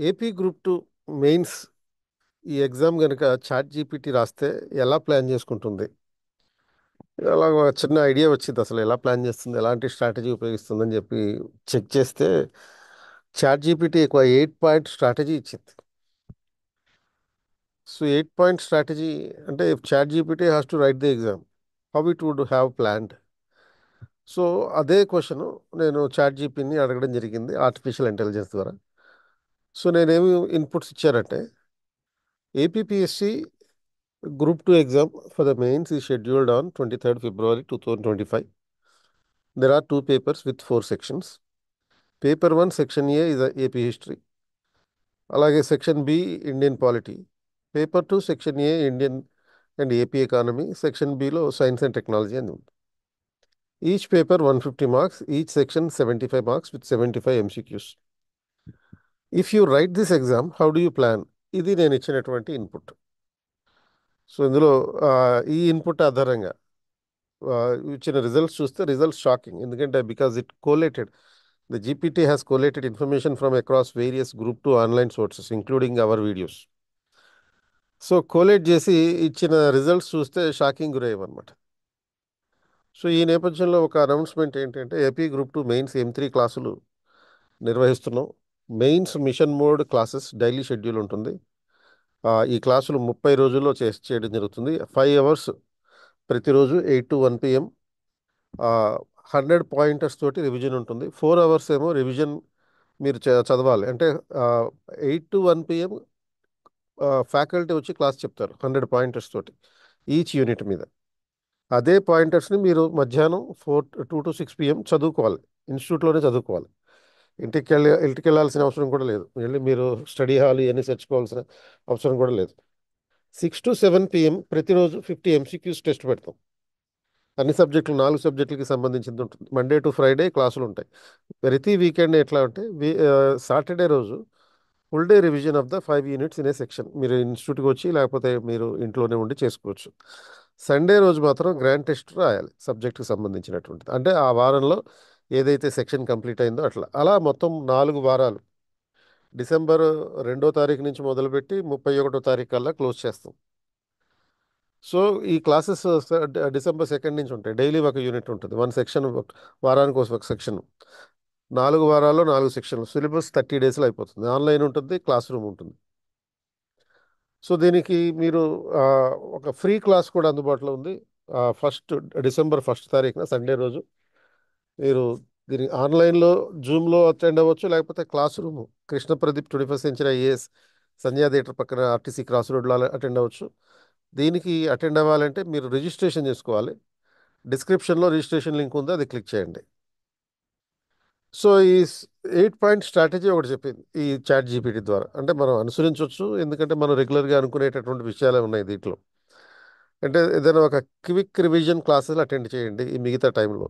AP group two mains ఈ exam కనుక chat GPT రాస్తే ఎలా ప్లాన్ చేసుకుంటుంది? అలా ఒక చిన్న ఐడియా వచ్చింది. అసలు ఎలా ప్లాన్ చేస్తుంది, ఎలాంటి స్ట్రాటజీ ఉపయోగిస్తుందని చెప్పి చెక్ చేస్తే చాట్ జీపీటీ ఒక 8 పాయింట్ స్ట్రాటజీ ఇచ్చింది. సో 8 పాయింట్ స్ట్రాటజీ అంటే ChatGPT has to write the exam, how it would have planned. So అదే క్వశ్చన్ నేను చాట్ జీపీని అడగడం జరిగింది ఆర్టిఫిషియల్ ఇంటెలిజెన్స్ ద్వారా. సో నేనేమి ఇన్పుట్స్ ఇచ్చారంటే, APPSC Group 2 exam for the mains is scheduled on 23rd February 2025. There are two papers with 4 sections. Paper 1, Section A is a AP History. అలాగే Section B, Indian Polity. Paper 2, Section A, Indian and AP Economy. Section B లో Science and Technology అని ఉంది. Each paper 150 marks, each section 75 marks with 75 MCQs. If you write this exam, how do you plan? ఇది నేను ఇచ్చినటువంటి input. So ఇందులో ఈ input ఆధారంగా ఇచ్చిన రిజల్ట్స్ చూస్తే రిజల్ట్స్ షాకింగ్. ఎందుకంటే because it collated, the GPT has collated information from across various group to online sources including our videos. So collate చేసి ఇచ్చిన రిజల్ట్స్ చూస్తే షాకింగ్ గురయ్యమన్నమాట. సో ఈ నేపథ్యంలో ఒక అనౌన్స్మెంట్ ఏంటంటే, AP group two mains M3 క్లాసులు నిర్వహిస్తున్నాం. Mains mission mode classes daily schedule ఉంటుంది. ఈ క్లాసులు 30 రోజుల్లో చేయడం జరుగుతుంది. 5 అవర్స్ ప్రతిరోజు 8 to 1 PM. 100 పాయింటర్స్ తోటి రివిజన్ ఉంటుంది. 4 అవర్స్ ఏమో రివిజన్ మీరు చదవాలి. అంటే 8 to 1 PM ఫ్యాకల్టీ వచ్చి క్లాస్ చెప్తారు 100 పాయింటర్స్ తోటి ఈచ్ యూనిట్ మీద. అదే పాయింటర్స్ని మీరు మధ్యాహ్నం 2 to 6 PM చదువుకోవాలి. ఇన్స్టిట్యూట్లోనే చదువుకోవాలి. ఇంటికి వెళ్ళాల్సిన అవసరం కూడా లేదు. వెళ్ళి మీరు స్టడీ హాల్ ఇవన్నీ తెచ్చుకోవాల్సిన అవసరం కూడా లేదు. 6 to 7 PM ప్రతిరోజు 50 MCQs టెస్ట్ పెడతాం. అన్ని సబ్జెక్టులు 4 సబ్జెక్టులకి సంబంధించింది ఉంటుంది. మండే టు ఫ్రైడే క్లాసులు ఉంటాయి. ప్రతి వీకెండ్ ఎట్లా అంటే సాటర్డే రోజు full day revision of the 5 units in a section. మీరు ఇన్స్టిట్యూట్కి వచ్చి లేకపోతే మీరు ఇంట్లోనే ఉండి చేసుకోవచ్చు. సండే రోజు మాత్రం గ్రాండ్ టెస్ట్ రాయాలి సబ్జెక్ట్కి సంబంధించినటువంటిది. అంటే ఆ వారంలో ఏదైతే సెక్షన్ కంప్లీట్ అయిందో అట్లా అలా మొత్తం 4 వారాలు డిసెంబర్ 2వ తారీఖు నుంచి మొదలుపెట్టి 31వ తారీఖు కల్లా క్లోజ్ చేస్తాం. సో ఈ క్లాసెస్ డిసెంబర్ 2 నుంచి ఉంటాయి. డైలీ ఒక యూనిట్ ఉంటుంది. 1 సెక్షన్, వారానికి ఒక సెక్షన్. 4 వారాల్లో 4 సెక్షన్లు. సిలబస్ 30 డేస్లో అయిపోతుంది. ఆన్లైన్ ఉంటుంది, క్లాస్ రూమ్ ఉంటుంది. సో దీనికి మీరు ఒక ఫ్రీ క్లాస్ కూడా అందుబాటులో ఉంది. డిసెంబర్ 1 తారీఖున సండే రోజు మీరు దీనికి ఆన్లైన్లో జూమ్లో అటెండ్ అవ్వచ్చు, లేకపోతే classroom Krishna Pradeep 21st century IAS Sandhya theatre పక్కన ఆర్టీసీ క్రాస్ రోడ్లో అటెండ్ అవ్వచ్చు. దీనికి అటెండ్ అవ్వాలంటే మీరు రిజిస్ట్రేషన్ చేసుకోవాలి. డిస్క్రిప్షన్లో రిజిస్ట్రేషన్ లింక్ ఉంది, అది క్లిక్ చేయండి. సో ఈ 8 పాయింట్ స్ట్రాటజీ ఒకటి చెప్పింది ఈ చాట్ జీపీటీ ద్వారా. అంటే మనం అనుసరించవచ్చు, ఎందుకంటే మనం రెగ్యులర్గా అనుకునేటటువంటి విషయాలే ఉన్నాయి దీంట్లో. అంటే ఏదైనా ఒక క్విక్ రివిజన్ క్లాసెస్ అటెండ్ చేయండి ఈ మిగతా టైంలో.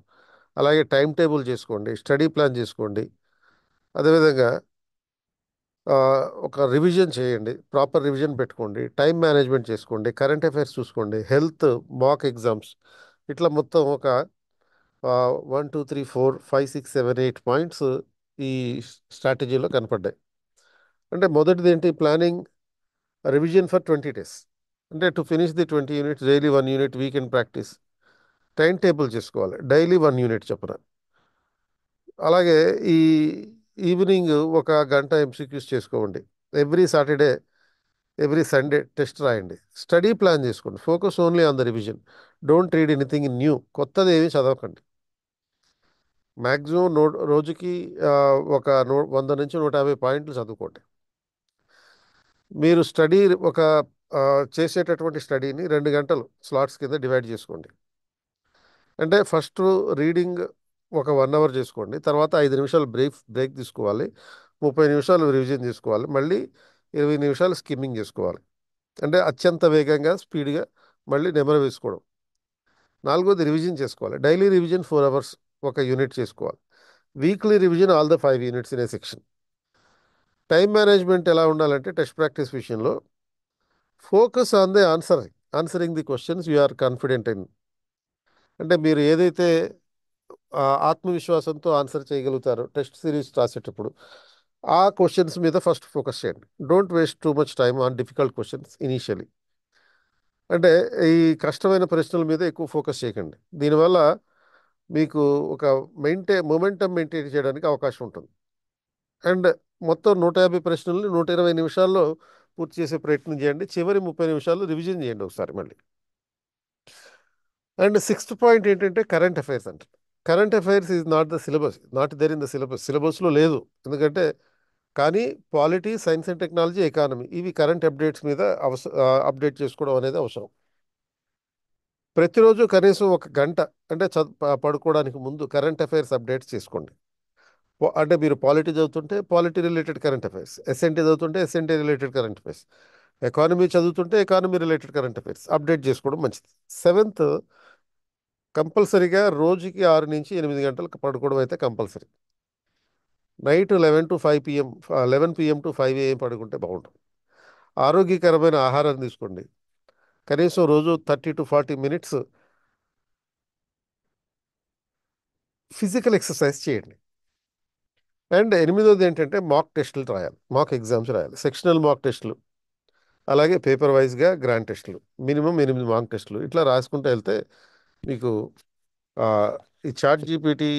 అలాగే టైం టేబుల్ చేసుకోండి, స్టడీ ప్లాన్ చేసుకోండి. అదేవిధంగా ఆ, ఒక రివిజన్ చేయండి, ప్రాపర్ రివిజన్ పెట్టుకోండి, టైం మేనేజ్మెంట్ చేసుకోండి, కరెంట్ అఫైర్స్ చూసుకోండి, హెల్త్, మాక్ ఎగ్జామ్స్, ఇట్లా మొత్తం ఒక 1 2 3 4 5 6 7 8 పాయింట్స్ ఈ స్ట్రాటజీలో కనపడ్డాయి. అంటే మొదటిది ఏంటి? Planning revision for 20 days. అంటే to finish the 20 units daily 1 unit weekend practice. Time table చేసుకోవాలి, డైలీ 1 యూనిట్ చొప్పున. అలాగే ఈ ఈవినింగ్ ఒక గంట MCQs చేసుకోండి. Every Saturday, every Sunday test రాయండి. స్టడీ ప్లాన్ చేసుకోండి. Focus only on the revision. Don't read anything in new. కొత్తది ఏమీ చదవకండి. మ్యాక్సిమం రోజుకి ఆ, ఒక 100 నుంచి 150 పాయింట్లు చదువుకోండి. మీరు స్టడీ ఒక ఆ, చేసేటటువంటి స్టడీని 2 గంటలు స్లాట్స్ కింద డివైడ్ చేసుకోండి. అంటే ఫస్ట్ రీడింగ్ ఒక 1 అవర్ చేసుకోండి. తర్వాత 5 నిమిషాలు బ్రేక్ తీసుకోవాలి. 30 నిమిషాలు రివిజన్ చేసుకోవాలి. మళ్ళీ 20 నిమిషాలు స్కిమ్మింగ్ చేసుకోవాలి. అంటే అత్యంత వేగంగా స్పీడ్గా మళ్ళీ నెమరు వేసుకోవడం. నాలుగోది రివిజన్ చేసుకోవాలి. డైలీ రివిజన్ 4 అవర్స్ ఒక యూనిట్ చేసుకోవాలి. Weekly revision all the 5 units in a section. Time management ఎలా ఉండాలంటే, టెస్ట్ ప్రాక్టీస్ విషయంలో focus on the answering the questions you are confident in. అంటే మీరు ఏదైతే ఆత్మవిశ్వాసంతో ఆన్సర్ చేయగలుగుతారో టెస్ట్ సిరీస్ రాసేటప్పుడు, ఆ క్వశ్చన్స్ మీద ఫస్ట్ ఫోకస్ చేయండి. Don't waste too much time on difficult questions initially. అంటే ఈ కష్టమైన ప్రశ్నల మీద ఎక్కువ ఫోకస్ చేయకండి. దీనివల్ల మీకు ఒక మొమెంటం మెయింటైన్ చేయడానికి అవకాశం ఉంటుంది. అండ్ మొత్తం 150 ప్రశ్నల్ని 120 నిమిషాల్లో పూర్తి చేసే ప్రయత్నం చేయండి. చివరి 30 నిమిషాలు రివిజన్ చేయండి ఒకసారి మళ్ళీ. అండ్ సిక్స్త్ పాయింట్ ఏంటంటే కరెంట్ అఫైర్స్ అంటే current affairs is not the syllabus, not there in the సిలబస్లో లేదు. ఎందుకంటే కానీ polity, science and technology, economy ఇవి కరెంట్ అప్డేట్స్ మీద అప్డేట్ చేసుకోవడం అనేది అవసరం. ప్రతిరోజు కనీసం ఒక గంట అంటే పడుకోవడానికి ముందు కరెంట్ అఫైర్స్ అప్డేట్స్ చేసుకోండి. అంటే మీరు పాలిటీ చదువుతుంటే polity related current affairs, S N T చదువుతుంటే S N T related current affairs, economy చదువుతుంటే economy related current affairs update చేసుకోవడం మంచిది. సెవెంత్, కంపల్సరీగా రోజుకి 6 నుంచి 8 గంటలు పడుకోవడం అయితే compulsory. Night 11 p.m. To 5 a.m. పడుకుంటే బాగుంటుంది. ఆరోగ్యకరమైన ఆహారం తీసుకోండి. కనీసం రోజు 30 to 40 minutes ఫిజికల్ ఎక్సర్సైజ్ చేయండి. అండ్ ఎనిమిదోది ఏంటంటే మాక్ టెస్టులు రాయాలి, మాక్ ఎగ్జామ్స్ రాయాలి. సెక్షనల్ మాక్ టెస్టులు, అలాగే పేపర్ వైజ్గా గ్రాండ్ టెస్టులు, మినిమం 8 మాక్ టెస్టులు ఇట్లా రాసుకుంటూ వెళ్తే మీకు ఆ, ఈ చాట్ జీపీటీ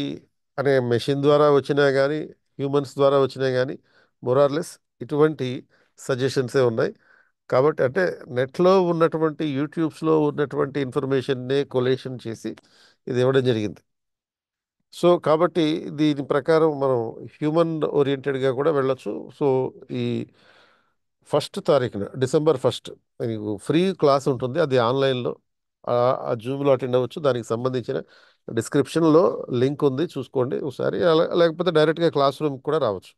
అనే మెషిన్ ద్వారా వచ్చినా కానీ హ్యూమన్స్ ద్వారా వచ్చినా కానీ మొరార్లెస్ ఇటువంటి సజెషన్సే ఉన్నాయి. కాబట్టి అంటే నెట్లో ఉన్నటువంటి యూట్యూబ్స్లో ఉన్నటువంటి ఇన్ఫర్మేషన్నే కొలేషన్ చేసి ఇది ఇవ్వడం జరిగింది. సో కాబట్టి దీని ప్రకారం మనం హ్యూమన్ ఓరియంటెడ్గా కూడా వెళ్ళొచ్చు. సో ఈ 1వ తారీఖున December 1 మీకు ఫ్రీ క్లాస్ ఉంటుంది, అది ఆన్లైన్లో. ఆ జూమ్లో అటెండ్ అవ్వచ్చు. దానికి సంబంధించిన డిస్క్రిప్షన్లో లింక్ ఉంది, చూసుకోండి ఒకసారి. లేకపోతే డైరెక్ట్గా క్లాస్ రూమ్కి కూడా రావచ్చు.